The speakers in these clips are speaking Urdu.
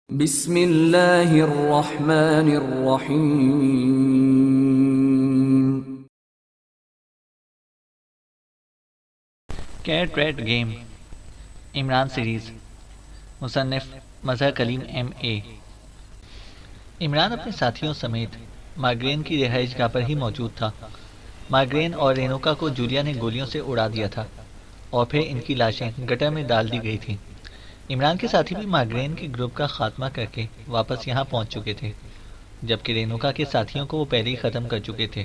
بسم اللہ الرحمن الرحیم۔ Cat rat game Imran series, مصنف مظہر کلیم ایم اے۔ عمران اپنے ساتھیوں سمیت مارگرین کی رہائش گاہ پر ہی موجود تھا۔ مارگرین اور رینوکا کو جولیا نے گولیوں سے اڑا دیا تھا اور پھر ان کی لاشیں گٹر میں ڈال دی گئی تھیں۔ عمران کے ساتھی بھی مارگرین کے گروپ کا خاتمہ کر کے واپس یہاں پہنچ چکے تھے، جبکہ رینوکا کے ساتھیوں کو وہ پہلے ہی ختم کر چکے تھے۔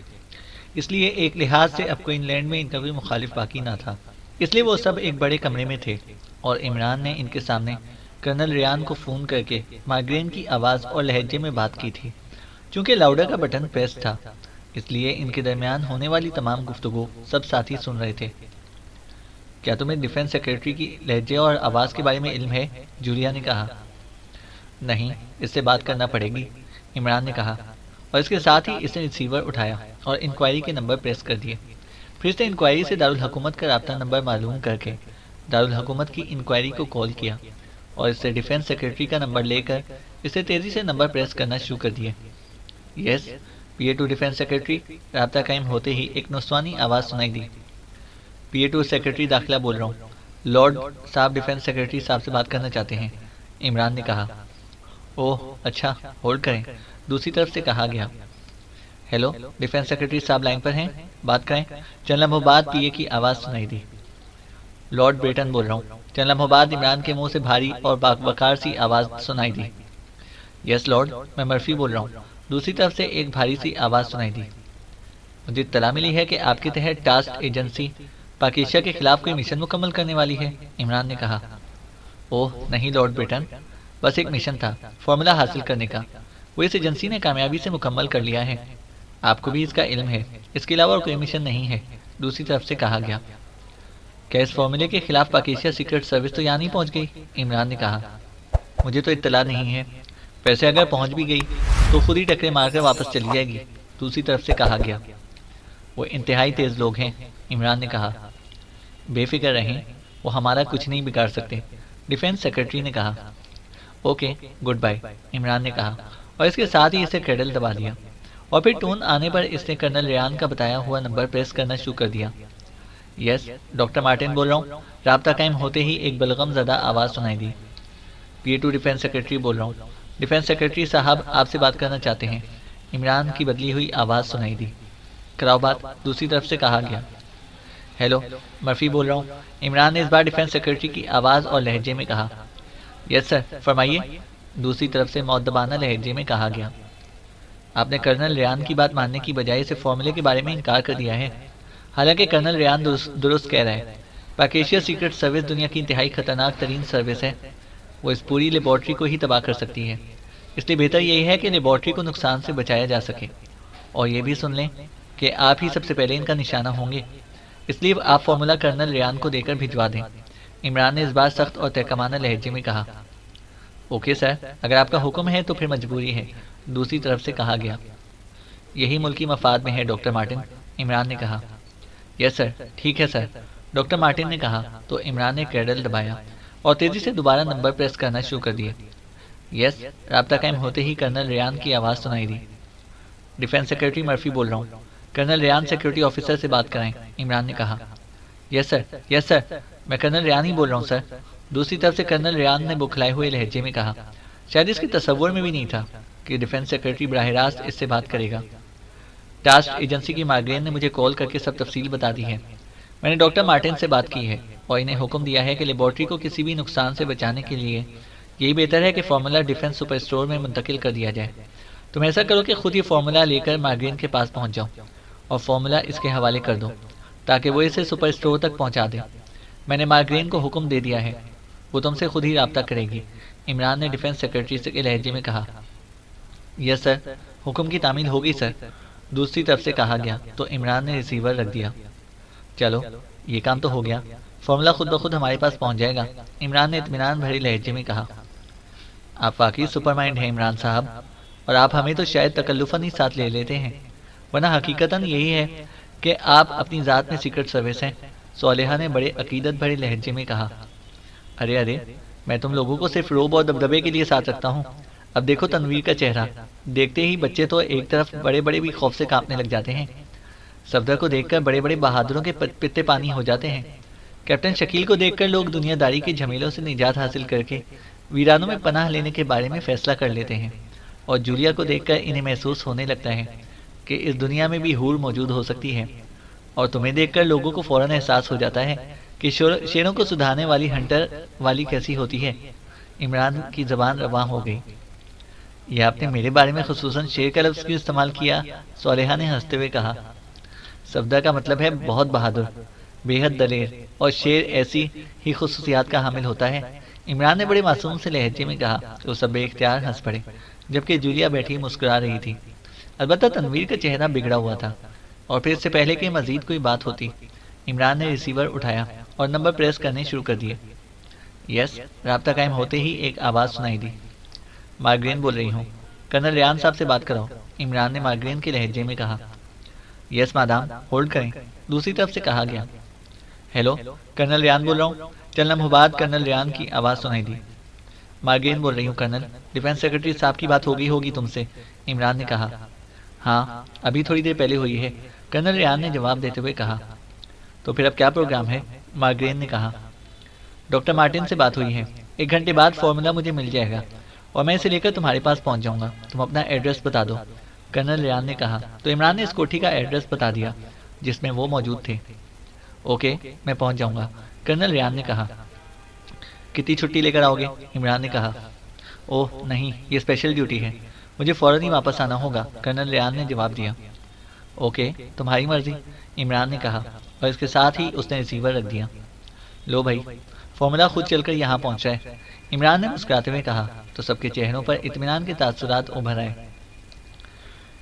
اس لیے ایک لحاظ سے اب کوئن لینڈ میں ان کا کوئی مخالف باقی نہ تھا، اس لیے وہ سب ایک بڑے کمرے میں تھے اور عمران نے ان کے سامنے کرنل ریان کو فون کر کے مارگرین کی آواز اور لہجے میں بات کی تھی۔ چونکہ لاؤڈر کا بٹن پریس تھا، اس لیے ان کے درمیان ہونے والی تمام گفتگو سب ساتھی سن رہے تھے۔ کیا تمہیں ڈیفنس سیکرٹری کی لہجے اور آواز کے بارے میں علم ہے؟ جولیا نے کہا۔ نہیں، اس سے بات کرنا پڑے گی، عمران نے کہا، اور اس کے ساتھ ہی اس نے ریسیور اٹھایا اور انکوائری کے نمبر پریس کر دیے۔ پھر اس نے انکوائری سے دارالحکومت کا رابطہ نمبر معلوم کر کے دارالحکومت کی انکوائری کو کال کیا اور اس سے ڈیفنس سیکرٹری کا نمبر لے کر اسے تیزی سے نمبر پریس کرنا شروع کر دیے۔ یس، پی اے ٹو ڈیفنس سیکرٹری، رابطہ قائم ہوتے ہی ایک نسوانی آواز سنائی دی۔ پی اے ٹو سیکرٹری داخلہ بول رہا ہوں، لارڈ صاحب ڈیفنس سیکرٹری صاحب سے بات کرنا چاہتے ہیں، عمران نے کہا۔ اوہ اچھا، ہولڈ کریں، دوسری طرف سے کہا گیا۔ ہیلو، ڈیفنس سیکرٹری صاحب لائن پر ہیں، بات کریں، چند لمحوں بعد پی اے کی آواز سنائی دی۔ لارڈ بریٹن بول رہا ہوں، چند لمحوں بعد عمران کے منہ سے بھاری اور وقار سی آواز سنائی دی۔ یس لارڈ، میں مرفی بول رہا ہوں، دوسری طرف سے ایک بھاری سی آواز سنائی دی۔ مجھے اطلاع ملی ہے کہ آپ کے تحت ٹاسک ایجنسی پاکیشیا کے خلاف کوئی مشن مکمل کرنے والی ہے، عمران نے کہا۔ اوہ نہیں لارڈ بریٹن، بس ایک مشن تھا فارمولا حاصل کرنے کا، وہ اس ایجنسی نے کامیابی سے مکمل کر لیا ہے۔ آپ کو بھی اس کا علم ہے، اس کے علاوہ اور کوئی مشن نہیں ہے، دوسری طرف سے کہا گیا۔ کیا اس فارمولے کے خلاف پاکیشیا سیکرٹ سروس تو یہاں نہیں پہنچ گئی؟ عمران نے کہا۔ مجھے تو اطلاع نہیں ہے، ویسے اگر پہنچ بھی گئی تو خود ہی ٹکرے مار کر واپس چلی جائے گی، دوسری طرف سے کہا گیا۔ وہ انتہائی تیز لوگ ہیں، عمران نے کہا۔ بے فکر رہیں، وہ ہمارا کچھ نہیں بگاڑ سکتے، ڈیفنس سیکرٹری نے کہا۔ اوکے، گڈ بائی، عمران نے کہا اور اس کے ساتھ ہی اسے کیڈل دبا دیا، اور پھر ٹون آنے پر اس نے کرنل ریان کا بتایا ہوا نمبر پریس کرنا شروع کر دیا۔ یس، ڈاکٹر مارٹن بول رہا ہوں، رابطہ قائم ہوتے ہی ایک بلغم زدہ آواز سنائی دی۔ پی اے ٹو ڈیفنس سیکرٹری بول رہا ہوں، ڈیفنس سیکرٹری صاحب آپ سے بات کرنا چاہتے ہیں، عمران کی بدلی ہوئی آواز سنائی دی۔ کراؤ بات، دوسری طرف سے کہا گیا۔ ہیلو، مرفی بول رہا ہوں، عمران نے اس بار ڈیفنس سیکرٹری کی آواز اور لہجے میں کہا۔ یس سر، فرمائیے، دوسری طرف سے مؤدبانہ لہجے میں کہا گیا۔ آپ نے کرنل ریان کی بات ماننے کی بجائے اسے فارمولے کے بارے میں انکار کر دیا ہے، حالانکہ کرنل ریان درست کہہ رہا ہے۔ پاکیشیا سیکرٹ سروس دنیا کی انتہائی خطرناک ترین سروس ہے، وہ اس پوری لیبارٹری کو ہی تباہ کر سکتی ہے، اس لیے بہتر یہی ہے کہ لیبارٹری کو نقصان سے بچایا جا سکے، اور یہ بھی سن لیں کہ آپ ہی سب سے پہلے ان کا نشانہ ہوں گے، اس لیے آپ فارمولا کرنل ریان کو دے کر بھجوا دیں، عمران نے اس بار سخت اور تحکمانہ لہجے میں کہا۔ اوکے سر، اگر آپ کا حکم ہے تو پھر مجبوری ہے، دوسری طرف سے کہا گیا۔ یہی ملکی مفاد میں ہے ڈاکٹر مارٹن، عمران نے کہا۔ یس سر، ٹھیک ہے سر، ڈاکٹر مارٹن نے کہا تو عمران نے کیڈل دبایا اور تیزی سے دوبارہ نمبر پریس کرنا شروع کر دیا۔ یس، رابطہ قائم ہوتے ہی کرنل ریان کی آواز سنائی دی۔ ڈیفنس سیکرٹری مرفی بول رہا ہوں، کرنل ریان سیکورٹی آفیسر سے بات کرائیں، عمران نے کہا۔ یس سر، یس سر، میں کرنل ریان ہی بول رہا ہوں سر، دوسری طرف سے کرنل ریان نے بکھلائے ہوئے لہجے میں کہا۔ شاید اس کے تصور میں بھی نہیں تھا کہ ڈیفنس سیکرٹری براہ راست اس سے بات کرے گا۔ ٹاسک ایجنسی کی مارگرین نے مجھے کال کر کے سب تفصیل بتا دی ہے، میں نے ڈاکٹر مارٹن سے بات کی ہے اور انہیں حکم دیا ہے کہ لیبارٹری کو کسی بھی نقصان سے بچانے کے لیے یہی بہتر ہے کہ فارمولا ڈیفنس سپر اسٹور میں منتقل کر دیا جائے۔ تم ایسا کرو کہ خود یہ فارمولا لے کر مارگرین کے پاس پہنچ جاؤ اور فارمولا اس کے حوالے کر دو تاکہ وہ اسے سپر اسٹور تک پہنچا دے۔ میں نے مارگرین کو حکم دے دیا ہے، وہ تم سے خود ہی رابطہ کرے گی، عمران نے ڈیفنس سیکرٹری کے لہجے میں کہا۔ یس سر، حکم کی تعمیل ہوگی سر، دوسری طرف سے کہا گیا تو عمران نے ریسیور رکھ دیا۔ چلو، یہ کام تو ہو گیا، فارمولا خود بخود ہمارے پاس پہنچ جائے گا، عمران نے اطمینان بھرے لہجے میں کہا۔ آپ واقعی سپر مائنڈ ہیں عمران صاحب، اور آپ ہمیں تو شاید تکلفاً ہی ساتھ لے لیتے ہیں، ورنہ حقیقتاً یہی ہے کہ آپ اپنی ذات میں سیکرٹ سروس ہیں، صالحہ نے بڑے عقیدت بھرے لہجے میں کہا۔ ارے ارے، میں تم لوگوں کو صرف روب اور دبدبے کے لیے ساتھ رکھتا ہوں۔ اب دیکھو تنویر کا چہرہ، دیکھتے ہی بچے تو ایک طرف بڑے بڑے بھی خوف سے کانپنے لگ جاتے ہیں۔ صفدر کو دیکھ کر بڑے بڑے بہادروں کے پتے پانی ہو جاتے ہیں۔ کیپٹن شکیل کو دیکھ کر لوگ دنیا داری کے جھمیلوں سے نجات حاصل کر کے ویرانوں میں پناہ لینے کے بارے میں فیصلہ کر لیتے ہیں، اور جولیا کو دیکھ کر انہیں محسوس ہونے لگتا ہے کہ اس دنیا میں بھی حور موجود ہو سکتی ہے، اور تمہیں دیکھ کر لوگوں کو فوراً احساس ہو جاتا ہے کہ شیروں کو سدھانے والی ہنٹر والی کیسی ہوتی ہے۔ عمران کی زبان رواں ہو گئی۔ یہ آپ نے میرے بارے میں خصوصاً شیر کا لفظ کیوں استعمال کیا؟ صالحہ نے ہنستے ہوئے کہا۔ صفدر کا مطلب ہے بہت بہادر، بے حد دلیر، اور شیر ایسی ہی خصوصیات کا حامل ہوتا ہے۔ عمران نے بڑے معصوم سے لہجے میں کہا تو سب بے اختیار ہنس پڑے، جبکہ جولیا بیٹھی مسکرا رہی تھی۔ البتہ تنویر کا چہرہ بگڑا ہوا تھا، اور پھر اس سے پہلے کہ مزید کوئی بات ہوتی، عمران نے ریسیور اٹھایا اور نمبر پریس کرنے شروع کر دیے۔ یس، رابطہ قائم ہوتے ہی ایک آواز سنائی دی۔ مارگرین بول رہی ہوں، کرنل ریان صاحب سے بات کراؤ، عمران نے مارگرین کے لہجے میں کہا۔ یس مادام، ہولڈ کریں، دوسری طرف سے کہا گیا۔ ہیلو، کرنل ریان بول رہا ہوں، چند لمحوں بعد کرنل ریان کی آواز سنائی دی۔ مارگرین بول رہی ہوں کرنل، ڈیفینس سیکرٹری صاحب کی بات ہو گئی ہوگی تم سے، عمران نے کہا۔ ہاں، ابھی تھوڑی دیر پہلے ہوئی ہے، کرنل ریان نے جواب دیتے ہوئے کہا۔ تو پھر اب کیا پروگرام ہے؟ مارگرین نے کہا۔ ڈاکٹر مارٹن سے بات ہوئی ہے، 1 گھنٹے بعد فارمولا مجھے مل جائے گا اور میں اسے لے کر تمہارے پاس پہنچ جاؤں گا، تم اپنا ایڈریس بتا دو، کرنل ریان نے کہا۔ تو عمران نے اس کوٹھی کا ایڈریس بتا دیا جس میں وہ موجود تھے۔ اوکے، میں پہنچ جاؤں گا، کرنل ریان نے کہا۔ کتنی چھٹی لے کر آؤ گے؟ عمران نے کہا۔ اوہ نہیں، یہ اسپیشل ڈیوٹی ہے، مجھے فوراً ہی واپس آنا ہوگا، کرنل ریان نے جواب دیا۔ اوکے، تمہاری مرضی، عمران نے کہا، اور اس کے ساتھ ہی اس نے ریسیور رکھ دیا۔ لو بھائی، فارمولا خود چل کر یہاں پہنچا ہے، عمران نے مسکراتے ہوئے کہا، تو سب کے چہروں پر اطمینان کے تاثرات ابھر آئے۔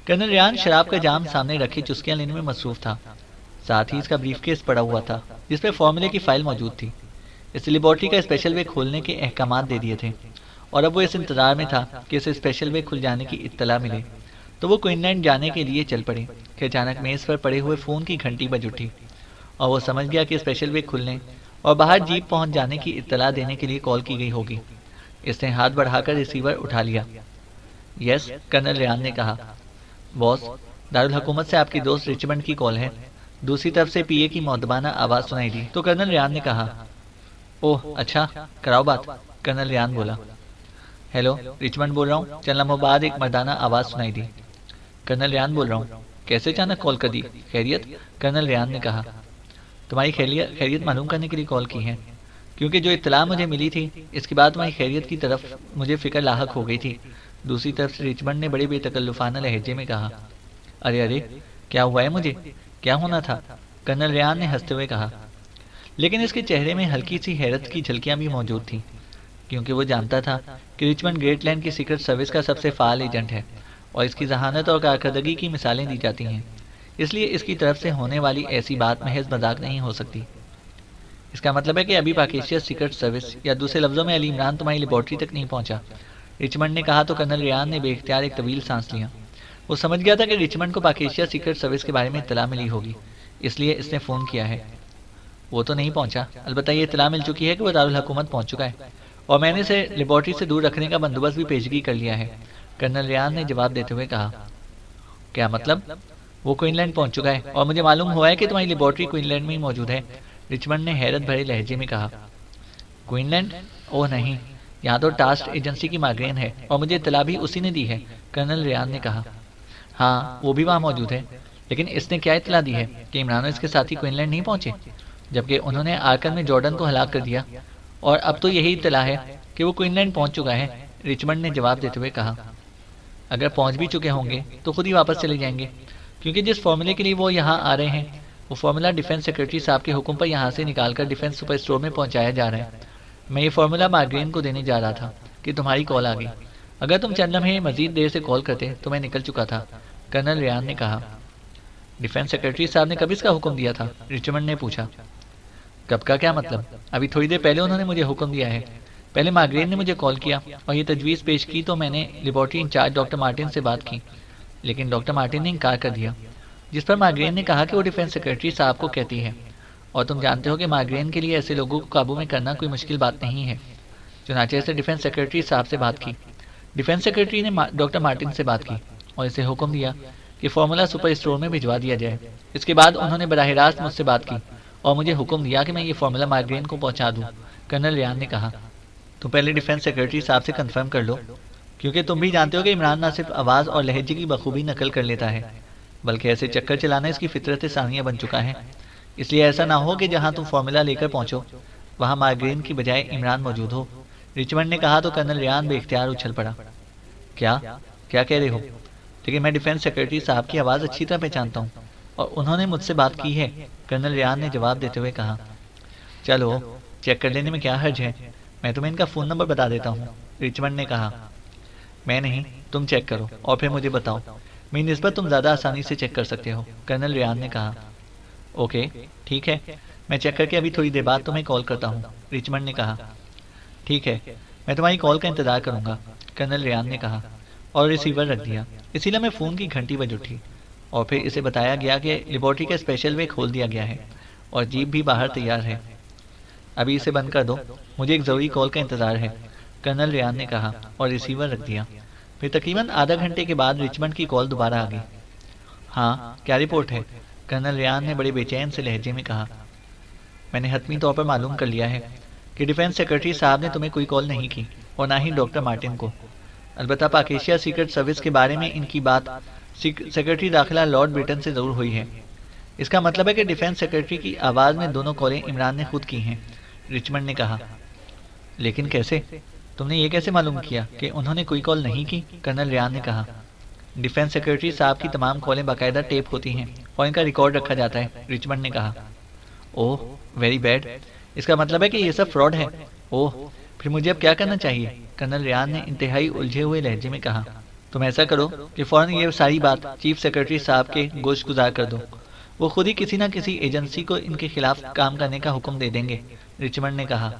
کرنل ریان شراب کا جام سامنے رکھے چسکیاں لینے میں مصروف تھا، ساتھ ہی اس کا بریف کیس پڑا ہوا تھا جس پہ فارمولے کی فائل موجود تھی۔ اس لیبارٹری کا اسپیشل وے کھولنے کے احکامات دے دیے تھے، اور اب وہ اس انتظار میں تھا کہ اسے اسپیشل وے کھل جانے کی اطلاع ملے تو وہ کوئن لینڈ جانے کے لیے چل پڑے کہ اچانک میز پر پڑے ہوئے فون کی گھنٹی بج اٹھی، اور وہ سمجھ گیا کہ اسپیشل وے کھلنے اور باہر جیپ پہنچ جانے کی اطلاع دینے کے لیے کال کی گئی ہوگی۔ اس نے ہاتھ بڑھا کر ریسیور اٹھا لیا۔ یس، کرنل ریان نے کہا۔ باس، دارالحکومت سے آپ کی دوست ریچمنڈ کی کال ہے، دوسری طرف سے پی اے کی مؤدبانہ آواز سنائی دی تو کرنل ریان نے کہا۔ اوہ اچھا، کراؤ بات، کرنل ریان بولا۔ ہیلو، ریچمنڈ بول رہا ہوں، چند لمحوں بعد ایک مردانہ آواز سنائی دی۔ کرنل ریان بول رہا ہوں، کیسے اچانک کال کر دی؟ خیریت؟ کرنل ریان نے کہا۔ تمہاری خیریت معلوم کرنے کے لیے کال کی ہے، کیونکہ جو اطلاع مجھے ملی تھی اس کے بعد تمہاری خیریت کی طرف مجھے فکر لاحق ہو گئی تھی، دوسری طرف سے ریچمنڈ نے بڑے بے تکلفانہ لہجے میں کہا۔ ارے ارے، کیا ہوا ہے مجھے؟ کیا ہونا تھا؟ کرنل ریان نے ہنستے ہوئے کہا، لیکن اس کے چہرے میں ہلکی سی حیرت کی جھلکیاں بھی موجود تھیں، کیونکہ وہ جانتا تھا کہ ریچمنڈ گریٹ لینڈ کی سیکرٹ سروس کا سب سے فعال ایجنٹ ہے اور اس کی ذہانت اور کارکردگی کی مثالیں دی جاتی ہیں، اس لیے اس کی طرف سے ہونے والی ایسی بات محض مذاق نہیں ہو سکتی۔ اس کا مطلب ہے کہ ابھی پاکیشیا سیکرٹ سروس، یا دوسرے لفظوں میں علی عمران تمہاری لیبارٹری تک نہیں پہنچا، ریچمنڈ نے کہا تو کرنل ریان نے بے اختیار ایک طویل سانس لیا۔ وہ سمجھ گیا تھا کہ ریچمنڈ کو پاکیشیا سیکرٹ سروس کے بارے میں اطلاع ملی ہوگی، اس لیے اس نے فون کیا ہے۔ وہ تو نہیں پہنچا، البتہ یہ اطلاع مل چکی ہے کہ وہ دارالحکومت پہنچ چکا ہے، اور میں نے اسے لیبارٹری سے دور رکھنے کا بندوبست بھی پیشگی کر لیا ہے، کرنل ریان نے جواب دیتے ہوئے کہا۔ کیا مطلب؟ وہ کوئن لینڈ پہنچ چکا ہے اور مجھے معلوم ہوا ہے کہ تمہاری لیبارٹری کوئن لینڈ میں ہی موجود ہے، ریچمنڈ نے حیرت بھرے لہجے میں کہا۔ Queen land? اوہ نہیں، یہاں تو ٹاسک ایجنسی کی مارگرین ہے اور مجھے اطلاع بھی اسی نے دی ہے، کرنل ریان نے کہا۔ ہاں، وہ بھی وہاں موجود ہے، لیکن اس نے کیا اطلاع دی ہے کہ عمران اور اس کے ساتھی کوئن لینڈ نہیں پہنچے، جبکہ انہوں نے آرکن میں جارڈن کو ہلاک کر دیا، اور اب تو یہی اطلاع ہے کہ وہ کوئن لینڈ پہنچ چکا ہے، ریچمنڈ نے جواب دیتے ہوئے کہا۔ اگر پہنچ بھی چکے ہوں گے تو خود ہی واپس چلے جائیں گے، کیونکہ جس فارمولے کے لیے وہ یہاں آ رہے ہیں وہ فارمولا ڈیفینس سیکرٹری صاحب کے حکم پر یہاں سے نکال کر ڈیفینس سپر اسٹور میں پہنچایا جا رہا ہے۔ میں یہ فارمولا مارگرین کو دینے جا رہا تھا کہ تمہاری کال آ گئی، اگر تم چند لمحے مزید دیر سے کال کرتے تو میں نکل چکا تھا، کرنل ریان نے کہا۔ ڈیفینس سیکرٹری صاحب نے کب اس کا حکم دیا تھا؟ ریچمنڈ نے پوچھا۔ کب کا کیا مطلب؟ ابھی تھوڑی دیر پہلے انہوں نے مجھے حکم دیا ہے، پہلے مارگرین نے مجھے کال کیا اور یہ تجویز پیش کی تو میں نے لیبارٹری انچارج ڈاکٹر مارٹن سے بات کی، لیکن ڈاکٹر مارٹن نے انکار کر دیا، جس پر مارگرین نے کہا کہ وہ ڈیفینس سیکرٹری صاحب کو کہتی ہے، اور تم جانتے ہو کہ مارگرین کے لیے ایسے لوگوں کو قابو میں کرنا کوئی مشکل بات نہیں ہے۔ چنانچہ اسے ڈیفنس سیکرٹری صاحب سے بات کی۔ ڈیفنس سیکرٹری نے ڈاکٹر مارٹن سے بات کی اور اسے حکم دیا کہ فارمولا سپر اسٹور میں بھجوا دیا جائے۔ اس کے بعد انہوں نے براہ راست مجھ سے بات کی اور مجھے حکم دیا کہ میں یہ فارمولا مائیگرین کو پہنچا دوں۔ کرنل ریان نے کہا، تم پہلے ڈیفنس سیکرٹری صاحب سے کنفرم کر لو، کیونکہ تم بھی جانتے ہو کہ عمران نہ صرف آواز اور لہجے کی بخوبی نقل کر لیتا ہے بلکہ ایسے چکر چلانا اس کی فطرت ثانیہ بن چکا ہے۔ اس لیے ایسا نہ ہو کہ جہاں تم فارمولا لے کر پہنچو وہاں مائیگرین کی بجائے عمران موجود ہو۔ رچمنڈ نے کہا تو کرنل ریان بے اختیار اچھل پڑا۔ کیا کہہ رہے ہو؟ لیکن میں ڈیفنس سیکرٹری صاحب کی آواز اچھی طرح پہچانتا ہوں اور انہوں نے مجھ سے بات کی ہے، کرنل ریان نے جواب دیتے ہوئے کہا۔ چلو چیک کر لینے میں کیا حرج ہے، میں تمہیں ان کا فون نمبر بتا دیتا ہوں، رچمنڈ نے کہا۔ میں نہیں، تم چیک کرو اور پھر مجھے بتاؤ، میری نسبت تم زیادہ آسانی سے چیک کر سکتے ہو، کرنل ریان نے کہا۔ اوکے ٹھیک ہے، میں چیک کر کے ابھی تھوڑی دیر بعد تمہیں کال کرتا ہوں، رچمنڈ نے کہا۔ ٹھیک ہے، میں تمہاری کال کا انتظار کروں گا، کرنل ریان نے کہا اور ریسیور رکھ دیا۔ اسی لمحے فون کی گھنٹی بج اٹھی اور پھر اسے بتایا گیا کہ لیبارٹری کا اسپیشل وے کھول دیا گیا ہے اور جیپ بھی باہر تیار ہے۔ ابھی اسے بند کر دو، مجھے ایک ضروری کال کا انتظار ہے، کرنل ریان نے کہا اور ریسیور رکھ دیا۔ پھر تقریباً آدھا گھنٹے کے بعد رچمنڈ کی کال دوبارہ آ گئی۔ ہاں کیا رپورٹ ہے؟ کرنل ریان نے بڑے بے چین سے لہجے میں کہا۔ میں نے حتمی طور پر معلوم کر لیا ہے کہ ڈیفنس سیکرٹری صاحب نے تمہیں کوئی کال نہیں کی اور نہ ہی ڈاکٹر مارٹن کو۔ البتہ پاکیشیا سیکرٹ سروس کے بارے میں ان کی بات سیکرٹری داخلہ لارڈ بریٹن سے ضرور ہوئی ہے۔ اس کا مطلب ہے کہ ڈیفنس سیکرٹری کی آواز میں دونوں کالیں عمران نے خود کی ہیں، رچمنڈ نے کہا۔ لیکن کیسے؟ تم نے یہ کیسے معلوم کیا کہ انہوں نے کوئی کال نہیں کی؟ کرنل ریان نے کہا۔ ڈیفنس سیکرٹری صاحب کی تمام کالیں باقاعدہ ٹیپ ہوتی ہیں اور ان کا ریکارڈ رکھا جاتا ہے، رچمنڈ نے کہا۔ اوہ ویری بیڈ، اس کا مطلب ہے کہ یہ سب فراڈ ہے۔ اوہ پھر مجھے اب کیا کرنا چاہیے؟ کرنل ریان نے انتہائی الجھے ہوئے لہجے میں کہا۔ تم ایسا کرو کہ فوراً یہ ساری بات چیف سیکرٹری صاحب کے گوش گزار کر دو، وہ خود ہی کسی نہ کسی ایجنسی کو ان کے خلاف کام کرنے کا حکم دے دیں گے، رچمنڈ نے کہا۔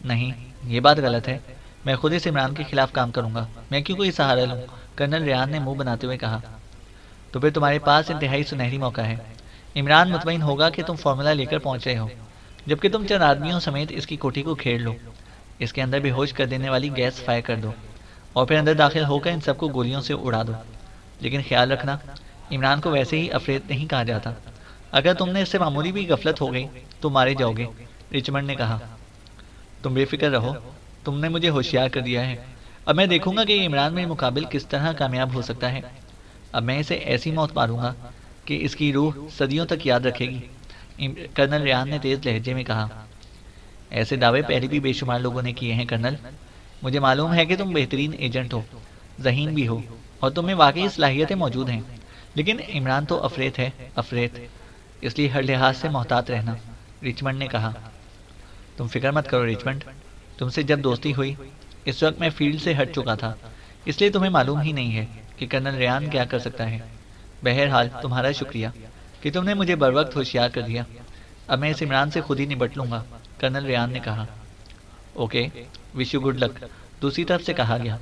نہیں یہ بات غلط ہے، میں خود اس عمران کے خلاف کام کروں گا، میں کیوں کوئی سہارا لوں، کرنل ریان نے منہ بناتے ہوئے کہا۔ تو پھر تمہارے پاس انتہائی سنہری موقع ہے، عمران مطمئن ہوگا کہ تم فارمولا لے کر پہنچ رہے ہو، جبکہ تم چند آدمیوں سمیت اس کی کوٹھی کو گھیر لو، اس کے اندر بے ہوش کر دینے والی گیس فائر کر دو اور پھر اندر داخل ہو کر ان سب کو گولیوں سے اڑا دو۔ لیکن خیال رکھنا، عمران کو ویسے ہی افریت نہیں کہا جاتا، اگر تم نے اس سے معمولی بھی غفلت ہو گئی تو مارے جاؤ گے، رچمنڈ نے کہا۔ تم بے فکر رہو، تم نے مجھے ہوشیار کر دیا ہے، اب میں دیکھوں گا کہ یہ عمران میرے مقابل کس طرح کامیاب ہو سکتا ہے، اب میں اسے ایسی موت ماروں گا کہ اس کی روح صدیوں تک یاد رکھے گی، کرنل ریان نے تیز لہجے میں کہا۔ ایسے دعوے پہلے بھی بے شمار لوگوں نے کیے ہیں کرنل، مجھے معلوم ہے کہ تم بہترین ایجنٹ ہو، ذہین بھی ہو اور تم میں واقعی صلاحیتیں موجود ہیں، لیکن عمران تو افریت ہے، افریت، اس لیے ہر لحاظ سے محتاط رہنا، رچمنڈ نے کہا۔ تم فکر مت کرو رچمنڈ، تم سے جب دوستی ہوئی اس وقت میں فیلڈ سے ہٹ چکا تھا، اس لیے تمہیں معلوم ہی نہیں ہے کہ کرنل ریان کیا کر سکتا ہے۔ بہرحال تمہارا شکریہ کہ تم نے مجھے بروقت ہوشیار کر دیا، اب میں اس عمران سے خود ہی نبٹ لوں گا، کرنل ریان نے کہا۔ Okay wish you good luck, دوسری طرف سے کہا گیا۔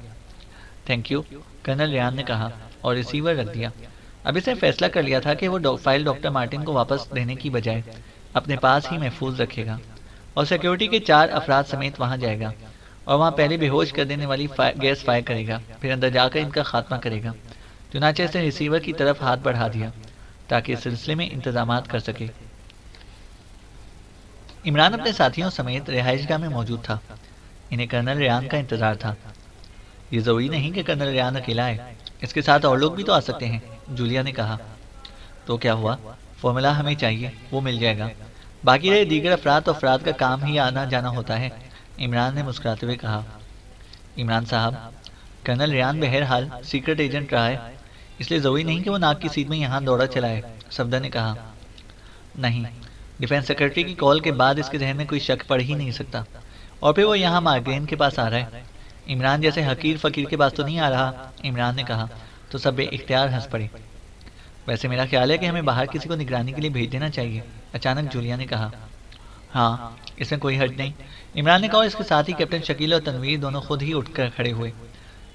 تھینک یو، کرنل ریان نے کہا اور ریسیور رکھ دیا۔ اب اس نے فیصلہ کر لیا تھا کہ وہ فائل ڈاکٹر مارٹن کو واپس دینے کی بجائے اپنے پاس ہی محفوظ رکھے گا اور سیکیورٹی کے 4 افراد سمیت وہاں جائے گا اور وہاں پہلے بے ہوش کر دینے والی گیس فائر کرے گا، پھر اندر جا کر ان کا خاتمہ کرے گا۔ چنانچہ اس نے ریسیور کی طرف ہاتھ بڑھا دیا تاکہ اس سلسلے میں انتظامات کر سکے۔ عمران اپنے ساتھیوں سمیت رہائش گاہ میں موجود تھا، انہیں کرنل ریان کا انتظار تھا۔ یہ ضروری نہیں کہ کرنل ریان اکیلا ہے، اس کے ساتھ اور لوگ بھی تو آ سکتے ہیں، جولیا نے کہا۔ تو کیا ہوا، فارمولا ہمیں چاہیے، وہ مل جائے گا، باقی رہے دیگر افراد کا کام ہی آنا جانا ہوتا ہے، عمران نے مسکراتے ہوئے کہا۔ عمران صاحب، کرنل ریان بہرحال سیکرٹ ایجنٹ رہا ہے، اس لیے ضروری نہیں کہ وہ ناک کی سیدھ میں یہاں دوڑا چلائے، صفدر نے کہا۔ نہیں، ڈیفنس سیکرٹری کی کال کے بعد اس کے ذہن میں کوئی شک پڑ ہی نہیں سکتا، اور پھر وہ یہاں مارگرین کے پاس آ رہا ہے، عمران جیسے حقیر فقیر کے پاس تو نہیں آ رہا، عمران نے کہا تو سب بے اختیار ہنس پڑے۔ ویسے میرا خیال ہے کہ ہمیں باہر کسی کو نگرانی کے لیے بھیج دینا چاہیے، اچانک جولیا نے کہا۔ ہاں اس میں کوئی حرج نہیں، عمران نے کہا، اس کے ساتھ ہی کیپٹن شکیل اور تنویر دونوں خود ہی اٹھ کر کھڑے ہوئے،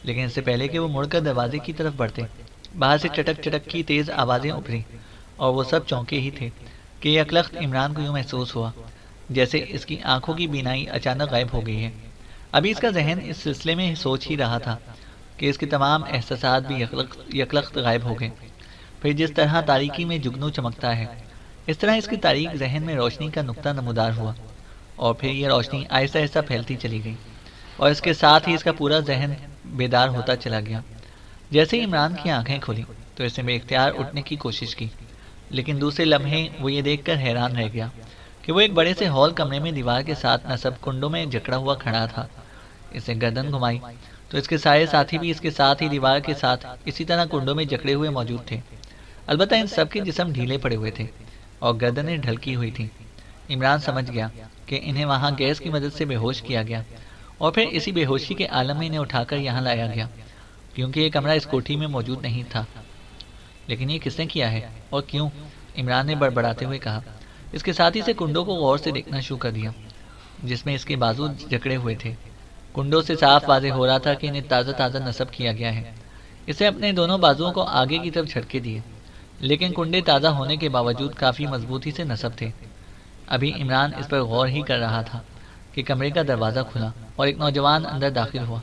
لیکن اس سے پہلے کہ وہ مڑ کر دروازے کی طرف بڑھتے باہر سے چٹک چٹک کی تیز آوازیں ابھری اور وہ سب چونکے ہی تھے کہ یہ اکلخت عمران کو یوں محسوس ہوا جیسے اس کی آنکھوں کی بینائی اچانک غائب ہو گئی ہے۔ ابھی اس کا ذہن اس سلسلے میں سوچ ہی رہا تھا کہ اس کے تمام احساسات بھی یکلخت غائب ہو گئے۔ پھر جس طرح تاریکی میں جگنو چمکتا ہے، اس طرح اس کی تاریک ذہن میں روشنی کا نقطہ نمودار ہوا، اور پھر یہ روشنی آہستہ آہستہ پھیلتی چلی گئی، اور اس کے ساتھ ہی اس کا پورا ذہن بیدار ہوتا چلا گیا۔ جیسے ہی عمران کی آنکھیں کھلی تو اس نے بے اختیار اٹھنے کی کوشش کی، لیکن دوسرے لمحے وہ یہ دیکھ کر حیران رہ گیا کہ وہ ایک بڑے سے ہال کمرے میں دیوار کے ساتھ نصب کنڈوں میں جکڑا ہوا کھڑا تھا۔ اس نے گردن گھمائی تو اس کے سارے ساتھی بھی اس کے ساتھ ہی دیوار کے ساتھ اسی طرح کنڈوں میں جکڑے ہوئے موجود تھے، البتہ ان سب کے جسم ڈھیلے پڑے ہوئے تھے اور گردنیں ڈھلکی ہوئی تھیں۔ عمران سمجھ گیا کہ انہیں وہاں گیس کی مدد سے بے ہوش کیا گیا، اور پھر اسی بے ہوشی کے عالم میں انہیں اٹھا کر یہاں لایا گیا، کیونکہ یہ کمرہ اس کوٹھی میں موجود نہیں تھا۔ لیکن یہ کس نے کیا ہے اور کیوں؟ عمران نے بڑبڑاتے ہوئے کہا۔ اس کے ساتھی سے کنڈوں کو غور سے دیکھنا شروع کر دیا، جس میں اس کے بازو جکڑے ہوئے تھے۔ کنڈوں سے صاف واضح ہو رہا تھا کہ انہیں تازہ تازہ نصب کیا گیا ہے۔ اسے اپنے دونوں بازوؤں کو آگے کی طرف جھٹکے دیے، لیکن کنڈے تازہ ہونے کے باوجود کافی مضبوطی سے نصب تھے۔ ابھی عمران اس پر غور ہی کر رہا تھا کہ کمرے کا دروازہ کھلا اور ایک نوجوان اندر داخل ہوا۔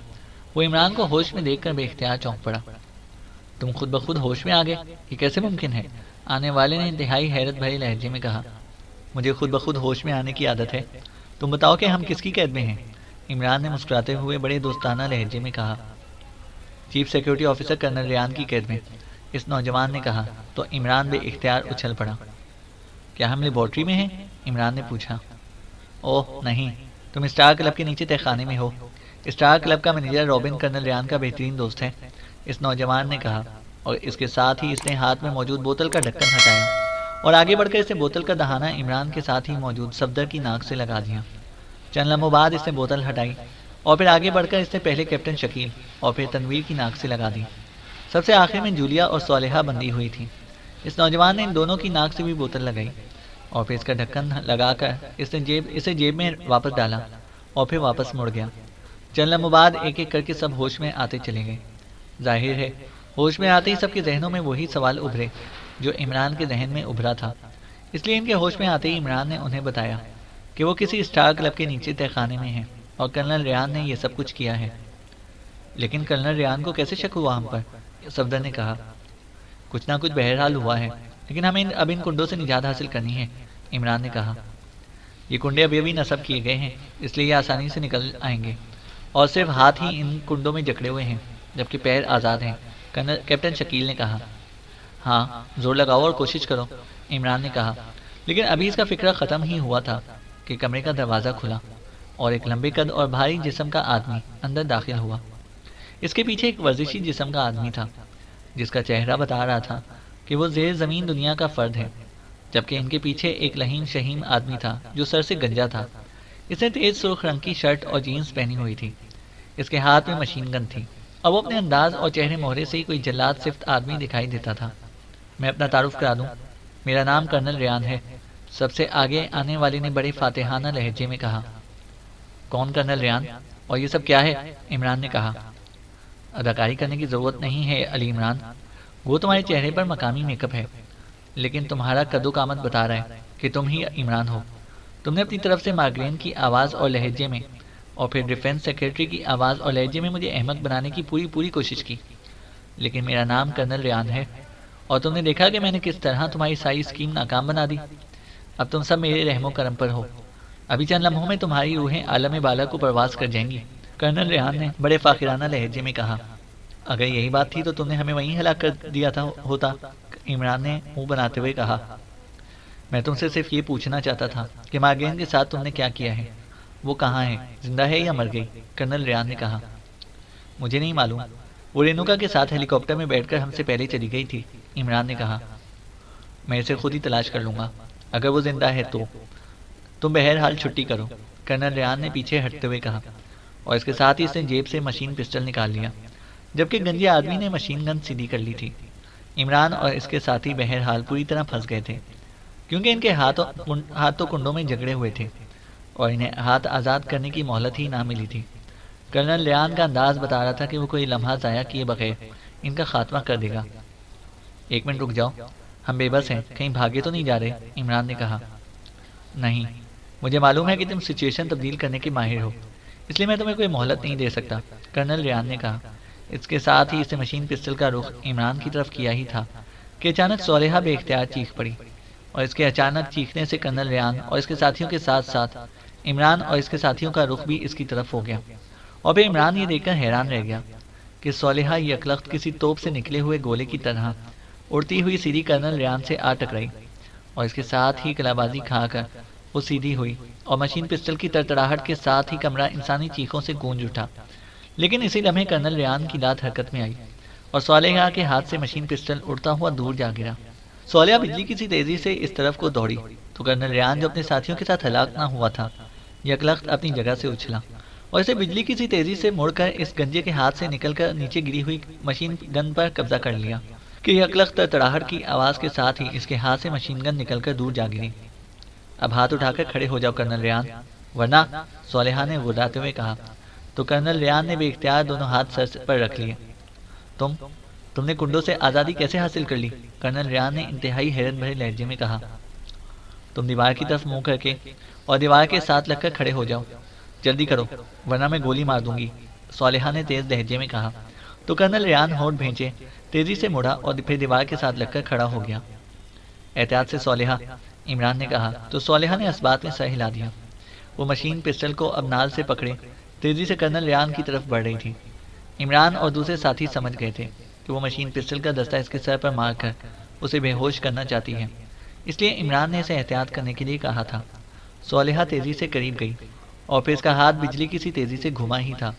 وہ عمران کو ہوش میں دیکھ کر بے اختیار چونک پڑا۔ تم خود بخود ہوش میں آ گئے، یہ کیسے ممکن ہے؟ آنے والے نے انتہائی حیرت بھری لہجے میں کہا۔ مجھے خود بخود ہوش میں آنے کی عادت ہے، تم بتاؤ کہ ہم کس کی قید میں ہیں؟ عمران نے مسکراتے ہوئے بڑے دوستانہ لہجے میں کہا۔ Chief security officer colonel Ryan کی قید میں، اس نوجوان نے کہا تو عمران بے اختیار اچھل پڑا۔ کیا ہم لیبارٹری میں ہیں؟ عمران نے پوچھا۔ اوہ نہیں، تم اسٹار کلب کے نیچے تہہ خانے میں ہو۔ اسٹار کلب کا مینیجر رابن کرنل ریان کا بہترین دوست ہے، اس نوجوان نے کہا، اور اس کے ساتھ ہی اس نے ہاتھ میں موجود بوتل کا ڈھکن ہٹایا اور آگے بڑھ کر اس نے بوتل کا دہانہ عمران کے ساتھ ہی موجود صفدر کی ناک سے لگا دیا۔ چند لمحوں بعد اس نے بوتل ہٹائی اور پھر آگے بڑھ کر اس نے پہلے کیپٹن شکیل اور پھر تنویر کی ناک سے لگا دی۔ سب سے آخر میں جولیا اور صالحہ بندی ہوئی تھی۔ اس نوجوان نے ان دونوں کی ناک سے بھی بوتل لگائی اور پھر اس کا ڈھکن لگا کر اسے جیب میں واپس ڈالا اور پھر واپس مڑ گیا۔ چند لمحوں بعد ایک ایک کر کے سب ہوش میں آتے چلے گئے۔ ظاہر ہے ہوش میں آتے ہی سب کے ذہنوں میں وہی سوال ابھرے جو عمران کے ذہن میں ابھرا تھا، اس لیے ان کے ہوش میں آتے ہی عمران نے انہیں بتایا کہ وہ کسی اسٹار کلب کے نیچے تہہ خانے میں ہیں اور کرنل ریان نے یہ سب کچھ کیا ہے۔ لیکن کرنل ریان کو کیسے شک ہوا ہم پر؟ صفدر نے کہا۔ کچھ نہ کچھ بہرحال ہوا ہے، لیکن ہمیں اب ان کنڈوں سے نجات حاصل کرنی ہے، عمران نے کہا۔ یہ کنڈے ابھی ابھی نصب کیے گئے ہیں، اس لیے یہ آسانی سے نکل آئیں گے، اور صرف ہاتھ ہی ان کنڈوں میں جکڑے ہوئے ہیں جبکہ پیر آزاد ہیں، کیپٹن شکیل نے کہا۔ ہاں زور لگاؤ اور کوشش کرو، عمران نے کہا۔ لیکن ابھی اس کا فکرہ ختم ہی ہوا تھا کہ کمرے کا دروازہ کھلا اور ایک لمبے قد اور بھاری جسم کا آدمی اندر داخل ہوا۔ اس کے پیچھے ایک ورزشی جسم کا آدمی تھا جس کا چہرہ بتا رہا تھا کہ وہ زیر زمین دنیا کا فرد ہے، جبکہ ان کے پیچھے ایک لہیم شہیم آدمی تھا جو سر سے گنجا تھا۔ اس نے تیز سرخ رنگ کی شرٹ اور جینز پہنی ہوئی تھی، اس کے ہاتھ میں مشین گن تھی، اور وہ اپنے انداز اور چہرے مہرے سے ہی کوئی جلاد صفت آدمی دکھائی دیتا تھا۔ میں اپنا تعارف کرا دوں، میرا نام کرنل ریان ہے، سب سے آگے آنے والے نے بڑے فاتحانہ لہجے میں کہا۔ کون کرنل ریان؟ اور یہ سب کیا ہے؟ عمران نے کہا۔ اداکاری کرنے کی ضرورت نہیں ہے علی عمران، وہ تمہارے چہرے پر مقامی میک اپ ہے، لیکن تمہارا قد و قامت بتا رہا ہے کہ تم ہی عمران ہو۔ تم نے اپنی طرف سے مارگرین کی آواز اور لہجے میں اور پھر ڈیفنس سیکرٹری کی آواز اور لہجے میں مجھے احمق بنانے کی پوری کوشش کی، لیکن میرا نام کرنل ریان ہے، اور تم نے دیکھا کہ میں نے کس طرح تمہاری ساری اسکیم ناکام بنا دی۔ اب تم سب میرے رحم و کرم پر ہو، ابھی چند لمحوں میں تمہاری روحیں عالم بالا کو پرواز کر جائیں گی، کرنل ریان نے بڑے فاخرانہ لہجے میں کہا۔ اگر یہی بات تھی تو تم نے ہمیں وہیں ہلاک کر دیا ہوتا، عمران نے منہ بناتے ہوئے کہا۔ میں تم سے صرف یہ پوچھنا چاہتا تھا کہ مارگرین کے ساتھ تم نے کیا کیا ہے، وہ کہاں ہے، زندہ ہے یا مر گئی؟ کرنل ریان نے کہا۔ مجھے نہیں معلوم، وہ رینوکا کے ساتھ ہیلی کاپٹر میں بیٹھ کر ہم سے پہلے چلی گئی تھی، عمران نے کہا۔ میں اسے خود ہی تلاش کر لوں گا، اگر وہ زندہ ہے تو تم بہرحال چھٹی کرو، کرنل ریان نے پیچھے ہٹتے ہوئے کہا، اور اس کے ساتھ ہی اس نے جیب سے مشین پسٹل نکال لیا، جبکہ گنجے آدمی نے مشین گن سیدھی کر لی تھی۔ عمران اور اس کے ساتھی بہرحال پوری طرح پھنس گئے تھے، کیونکہ ان کے ہاتھ تو کنڈوں میں جگڑے ہوئے تھے اور انہیں ہاتھ آزاد کرنے کی مہلت ہی نہ ملی تھی۔ کرنل ریان کا انداز بتا رہا تھا کہ وہ کوئی لمحہ ضائع کیے بغیر ان کا خاتمہ کر دے گا۔ ایک منٹ رک جاؤ، ہم بے بس ہیں، کہیں بھاگے تو نہیں جا رہے، عمران نے کہا۔ نہیں، مجھے معلوم ہے کہ تم سچویشن تبدیل کرنے کے ماہر ہو، اس لیے میں تمہیں کوئی مہلت نہیں دے سکتا، کرنل ریان نے کہا۔ اس کے ساتھ ہی اس نے مشین پسٹل کا رخ عمران کی طرف کیا ہی تھا کہ اچانک صالحہ بے اختیار چیخ پڑی، اور اس کے اچانک چیخنے سے کرنل ریان اور اس کے ساتھیوں کے ساتھ ساتھ عمران اور اس کے ساتھیوں کا رخ بھی اس کی طرف ہو گیا، اور پھر عمران یہ دیکھ کر حیران رہ گیا کہ صالحہ یکلخت کسی توپ سے نکلے ہوئے گولے کی طرح اڑتی ہوئی سیدھی کرنل ریان سے آ ٹکرائی، اور اس کے ساتھ ہی کلابازی کھا کر وہ سیدھی ہوئی، اور مشین پسٹل کی تڑتڑاہٹ کے ساتھ ہی کمرہ انسانی چیخوں سے گونج اٹھا۔ لیکن اسی لمحے کرنل ریان کی لات حرکت میں آئی اور صالحہ کے ہاتھ سے مشین پسٹل اڑتا ہوا دور جا گرا۔ صالحہ بجلی کی سی تیزی سے اس طرف کو دوڑی تو کرنل ریان جو اپنے ساتھیوں کے ساتھ ہلاک نہ ہوا تھا یکلخت اپنی جگہ سے اچھلا اور اسے بجلی کی سی تیزی سے مڑ کر اس گنجے کے ہاتھ سے نکل کر نیچے گری ہوئی مشین گن پر قبضہ کر لیا کہ یکلخت تڑاہٹ کی آواز کے ساتھ ہی اس کے ہاتھ سے مشین گن نکل کر دور جا گری۔ اب ہاتھ اٹھا کر کھڑے ہو جاؤ کرنل ریان، ورنہ، صالحہ نے گداتے ہوئے کہا، تو کرنل ریان نے بے اختیار دونوں ہاتھ سر پر رکھ لیے۔ تم نے کنڈوں سے آزادی کیسے حاصل کر لی؟ کرنل ریان نے انتہائی حیرت بھرے لہجے میں کہا۔ تم دیوار کی طرف منہ کر کے اور دیوار کے ساتھ لگ کر کھڑے ہو جاؤ، جلدی کرو ورنہ میں گولی مار دوں گی، صالحہ نے تیز لہجے میں کہا۔ تو کرنل ریان ہونٹ بھینچے تیزی سے مڑا اور پھر دیوار کے ساتھ لگ کر کھڑا ہو گیا۔ احتیاط سے صالحہ، عمران نے کہا تو صالحہ نے اس بات میں سر ہلا دیا۔ وہ مشین پسٹل کو اب نال سے پکڑے تیزی سے کرنل ریان کی طرف بڑھ رہی تھی۔ عمران اور دوسرے ساتھی سمجھ گئے تھے کہ وہ مشین پسٹل کا دستہ اس کے سر پر مار کر اسے بے ہوش کرنا چاہتی ہے، اس لیے عمران نے اسے احتیاط کرنے کے لیے کہا تھا۔ صالحہ تیزی سے قریب گئی اور پھر اس کا ہاتھ بجلی کی سی تیزی سے گھما ہی تھا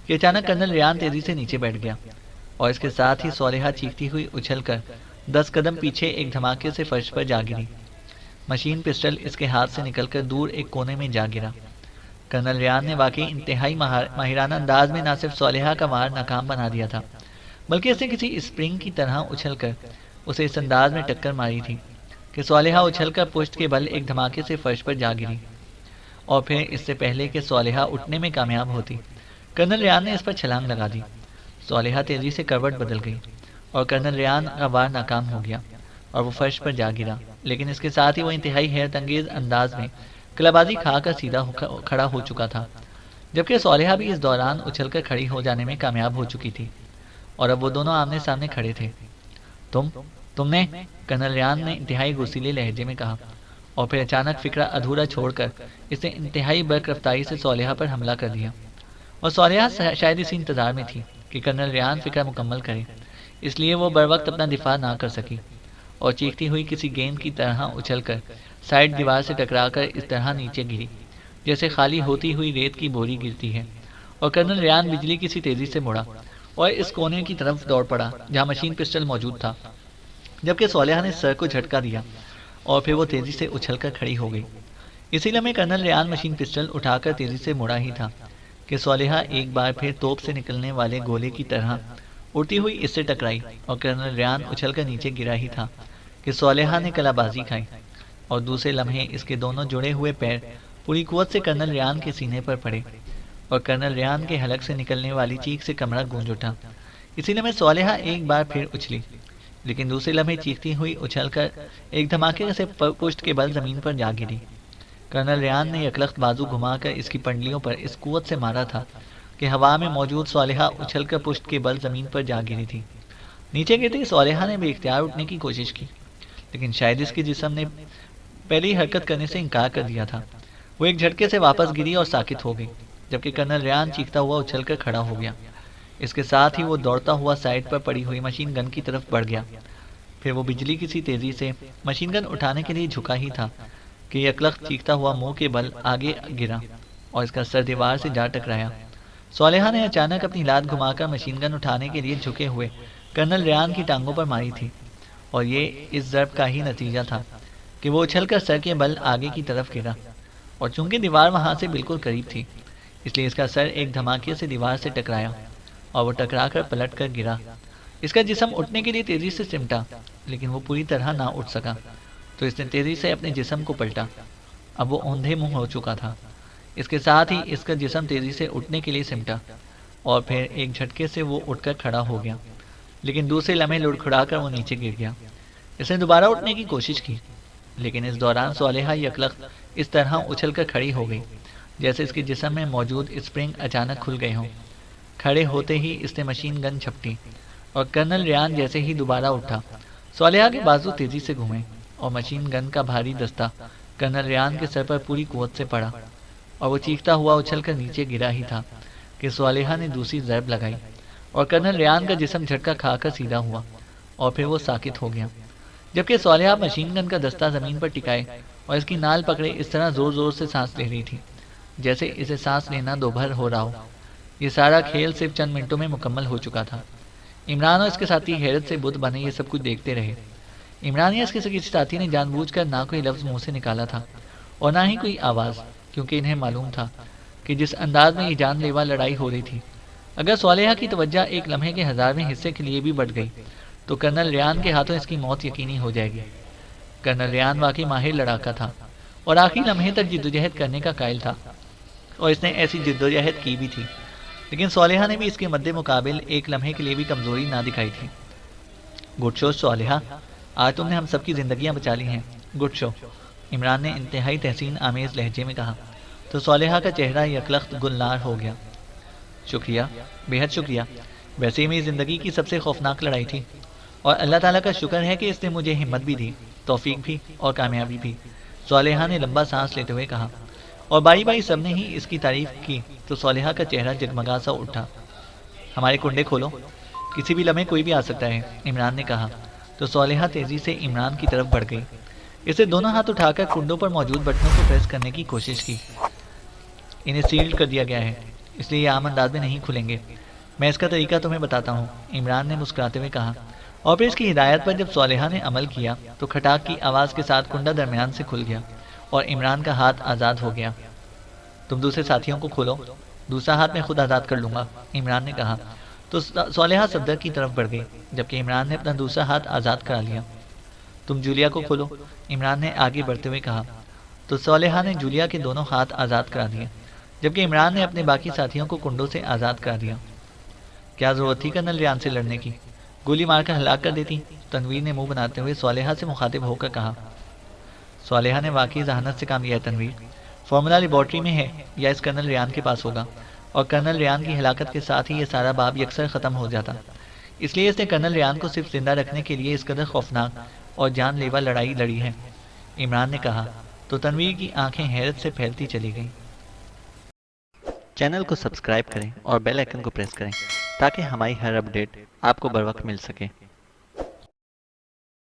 کہ اچانک کرنل ریان تیزی سے نیچے بیٹھ گیا، اور اس کے ساتھ ہی صالحہ چیختی ہوئی اچھل کر 10 قدم پیچھے ایک دھماکے سے فرش پر جا گری۔ مشین پسٹل اس کے ہاتھ سے نکل کر دور ایک کونے میں جا گرا۔ کرنل ریان نے واقعی انتہائی ماہرانہ انداز میں نہ صرف صالحہ کا وار ناکام بنا دیا تھا، بلکہ اس نے کسی اسپرنگ کی طرح اچھل کر اسے اس انداز میں ٹکر ماری تھی کہ صالحہ اچھل کر پشت کے بل ایک دھماکے سے فرش پر جا گری، اور پھر اس سے پہلے کہ صالحہ اٹھنے میں کامیاب ہوتی کرنل ریان نے اس پر چھلانگ لگا دی۔ صالحہ تیزی سے کروٹ بدل گئی اور کرنل ریان کا وار ناکام ہو گیا اور وہ فرش پر جا گرا، لیکن اس کے ساتھ ہی وہ انتہائی حیرت انگیز انداز میں کلابازی کھا کر سیدھا کھڑا ہو چکا تھا، جبکہ صالحہ بھی اس دوران اچھل کر کھڑی ہو جانے میں کامیاب ہو چکی تھی، اور اب وہ دونوں آمنے سامنے کھڑے تھے۔ تم نے، کرنل ریان نے انتہائی غصیلے لہجے میں کہا، اور پھر اچانک فکرہ ادھورا چھوڑ کر اس نے انتہائی برق رفتاری سے صالحہ پر حملہ کر دیا، اور صالحہ شاید اسی انتظار میں تھی کہ کرنل ریان فکرہ مکمل کرے، اس لیے وہ بروقت اپنا دفاع نہ کر سکی اور چیختی ہوئی کسی گیند کی طرح اچھل کر سائڈ دیوار سے ٹکرا کر اس طرح نیچے گری جیسے خالی ہوتی ہوئی ریت کی بوری گرتی ہے، اور کرنل ریان بجلی کی سی تیزی سے مڑا اور اس کونے کی طرف دوڑ پڑا جہاں مشین پسٹل موجود تھا، جبکہ صالحہ نے سر کو جھٹکا دیا اور پھر وہ تیزی سے اچھل کر کھڑی ہو گئی۔ اسی لمحے کرنل ریان مشین پسٹل اٹھا کر تیزی سے مڑا ہی تھا کہ صالحہ ایک بار پھر توپ سے نکلنے والے گولے کی طرح اڑتی ہوئی اس سے ٹکرائی، اور کرنل ریان اچھل کر نیچے گرا ہی تھا کہ صالحہ نے کلابازی کھائی، اور دوسرے لمحے اس کے دونوں جڑے ہوئے پیر پوری قوت سے کرنل ریان کے سینے پر پڑے اور کرنل ریان کے حلق سے نکلنے والی چیخ سے کمرہ گونج اٹھا۔ اسی لمحے صالحہ ایک بار پھر اچھلی، لیکن دوسرے لمحے چیختی ہوئی اچھل کر ایک دھماکے سے پشت کے بل زمین پر جا گری۔ کرنل ریان نے یکلخت بازو گھما کر اس کی پنڈلیوں پر اس قوت سے مارا تھا کہ ہوا میں موجود صالحہ اچھل کر پشت کے بل زمین پر جا گری تھی۔ نیچے گرتے صالحہ نے بے اختیار اٹھنے کی کوشش کی، لیکن شاید اس کے جسم نے پہلی حرکت کرنے سے انکار کر دیا تھا۔ وہ ایک جھٹکے سے واپس گری اور ساکت ہو گئی، جبکہ کرنل ریان چیختا ہوا اچھل کر کھڑا ہو گیا۔ اس کے ساتھ ہی وہ دوڑتا ہوا سائڈ پر پڑی ہوئی مشین گن کی طرف بڑھ گیا۔ پھر وہ بجلی کی سی تیزی سے مشین گن اٹھانے کے لیے جھکا ہی تھا کہ یکلخت چیختا ہوا منہ کے بل آگے گرا اور اس کا سر دیوار سے جا ٹکرایا۔ صالحہ نے اچانک اپنی لات گھما کر مشین گن اٹھانے کے لیے جھکے ہوئے کرنل ریان کی ٹانگوں پر ماری تھی، اور یہ اس ضرب کا ہی نتیجہ تھا کہ وہ اچھل کر سر کے بل آگے کی طرف گرا، اور چونکہ دیوار وہاں سے بالکل قریب تھی اس لیے اس کا سر ایک دھماکے سے دیوار سے ٹکرایا اور وہ ٹکرا کر پلٹ کر گرا۔ اس کا جسم اٹھنے کے لیے تیزی سے سمٹا، لیکن وہ پوری طرح نہ اٹھ سکا، تو اس نے تیزی سے اپنے جسم کو پلٹا۔ اب وہ اوندھے منہ ہو چکا تھا۔ اس کے ساتھ ہی اس کا جسم تیزی سے اٹھنے کے لیے سمٹا، اور پھر ایک جھٹکے سے وہ اٹھ کر کھڑا ہو گیا، لیکن دوسرے لمحے لڑکھڑا کر وہ نیچے گر گیا۔ اس نے دوبارہ اٹھنے کی کوشش کی، لیکن اس دوران صالحہ یکلخت اس طرح اچھل کر کھڑی ہو گئی جیسے اس کے جسم میں موجود اسپرنگ اچانک کھل گئے ہوں۔ کھڑے ہوتے ہی اس نے مشین گن جھپٹی اور کرنل ریان جیسے ہی دوبارہ اٹھا، صالحہ کے بازو تیزی سے گھومے اور مشین گن کا بھاری دستہ کرنل ریان کے سر پر پوری قوت سے پڑا اور وہ چیختا ہوا اچھل کر نیچے گرا ہی تھا کہ صالحہ نے دوسری ضرب لگائی اور کرنل ریان کا جسم جھٹکا کھا کر سیدھا ہوا اور پھر وہ ساکت ہو گیا، جبکہ صالحہ مشین گن کا دستہ زمین پر ٹکائے اور اس کی نال پکڑے اس طرح زور زور سے سانس لے رہی تھی جیسے اسے سانس لینا دوبھر ہو رہا ہو۔ یہ سارا کھیل صرف چند منٹوں میں مکمل ہو چکا تھا۔ عمران اور اس کے ساتھی حیرت سے بت بنے یہ سب کچھ دیکھتے رہے۔ عمران یا اس کے کسی ساتھی نے جان بوجھ کر نہ کوئی لفظ منہ سے نکالا تھا اور نہ ہی کوئی آواز، کیونکہ انہیں معلوم تھا کہ جس انداز میں یہ جان لیوا لڑائی ہو رہی تھی، اگر صالحہ کی توجہ ایک لمحے کے 1000ویں حصے کے لیے بھی بڑھ گئی تو کرنل ریان کے ہاتھوں اس کی موت یقینی ہو جائے گی۔ کرنل ریان واقعی ماہر لڑاکا تھا اور آخری لمحے تک جدوجہد کرنے کا قائل تھا، اور اس نے ایسی جدوجہد کی بھی تھی، لیکن صالحہ نے بھی اس کے مد مقابل ایک لمحے کے لیے بھی کمزوری نہ دکھائی تھی۔ گڈ شو صالحہ، آج تم نے ہم سب کی زندگیاں بچا لی ہیں، گڈ شو، عمران نے انتہائی تحسین آمیز لہجے میں کہا تو صالحہ کا چہرہ یکلخت گلنار ہو گیا۔ شکریہ، بہت شکریہ، ویسے ہی میری زندگی کی سب سے خوفناک لڑائی تھی، اور اللہ تعالیٰ کا شکر ہے کہ اس نے مجھے ہمت بھی دی، توفیق بھی اور کامیابی بھی، صالحہ نے لمبا سانس لیتے ہوئے کہا، اور بائی بائی سب نے ہی اس کی تعریف کی تو صالحہ کا چہرہ جگمگا سا اٹھا۔ ہمارے کنڈے کھولو، کسی بھی لمحے کوئی بھی آ سکتا ہے، عمران نے کہا تو صالحہ تیزی سے عمران کی طرف بڑھ گئی۔ اسے دونوں ہاتھ اٹھا کر کنڈوں پر موجود بٹنوں کو پریس کرنے کی کوشش کی۔ انہیں سیل کر دیا گیا ہے، اس لیے یہ عام انداز میں نہیں کھلیں گے، میں اس کا طریقہ تمہیں بتاتا ہوں، عمران نے مسکراتے ہوئے کہا، اور پھر اس کی ہدایت پر جب صالحہ نے عمل کیا تو کھٹاک کی آواز کے ساتھ کنڈا درمیان سے کھل گیا اور عمران کا ہاتھ آزاد ہو گیا۔ تم دوسرے ساتھیوں کو کھولو، دوسرا ہاتھ میں خود آزاد کر لوں گا، عمران نے کہا تو صالحہ صفدر کی طرف بڑھ گئی، جبکہ عمران نے اپنا دوسرا ہاتھ آزاد کرا لیا۔ تم جولیا کو کھولو، عمران نے آگے بڑھتے ہوئے کہا تو صالحہ نے جولیا کے دونوں ہاتھ آزاد کرا دیے، جبکہ عمران نے اپنے باقی ساتھیوں کو کنڈوں سے آزاد کرا دیا۔ کیا ضرورت تھی کرنل ریان سے لڑنے کی، گولی مار کر ہلاک کر دیتی، تنویر نے منہ بناتے ہوئے صالحہ سے مخاطب ہو کر کہا۔ صالحہ نے واقعی ذہانت سے کام لیا ہے تنویر، فارمولا لیبارٹری میں ہے یا اس کرنل ریان کے پاس ہوگا، اور کرنل ریان کی ہلاکت کے ساتھ ہی یہ سارا باب یکسر ختم ہو جاتا، اس لیے اس نے کرنل ریان کو صرف زندہ رکھنے کے لیے اس قدر خوفناک اور جان لیوا لڑائی لڑی ہے، عمران نے کہا تو تنویر کی آنکھیں حیرت سے پھیلتی چلی گئیں۔ چینل کو سبسکرائب کریں اور بیل آئیکن کو پریس کریں تاکہ ہماری ہر اپڈیٹ آپ کو بر وقت مل سکے۔